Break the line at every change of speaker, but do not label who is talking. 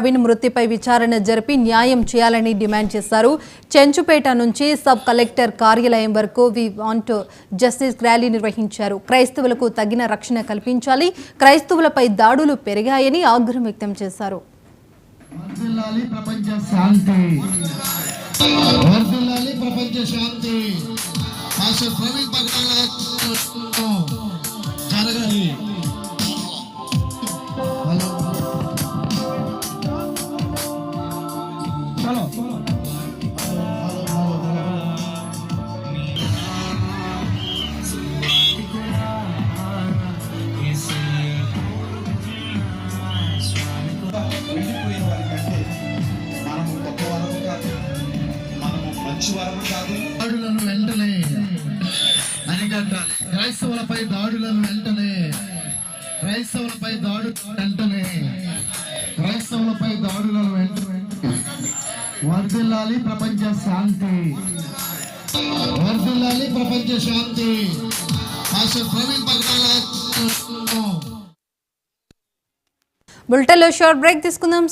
ప్రవీణ్ మృతిపై విచారణ జరిపి న్యాయం చేయాలని డిమాండ్ చేశారు. చెంచుపేట నుంచి సబ్ కలెక్టర్ కార్యాలయం వరకు వి వాంట్ జస్టిస్ ర్యాలీ నిర్వహించారు. క్రైస్తవులకు తగిన రక్షణ కల్పించాలి, క్రైస్తవులపై దాడులు పెరిగాయని ఆగ్రహం వ్యక్తం చేశారు.
దాడులను వెంటనే అరికట్టాలి. క్రైస్తవులపై దాడులను వెంటనే క్రైస్తవులపై దాడులను వెంటనే వర్ధిల్లాలి ప్రపంచ శాంతి, వర్ధిల్లాలి ప్రపంచ శాంతి.
బులెటిన్లో షార్ట్ బ్రేక్ తీసుకుందాం.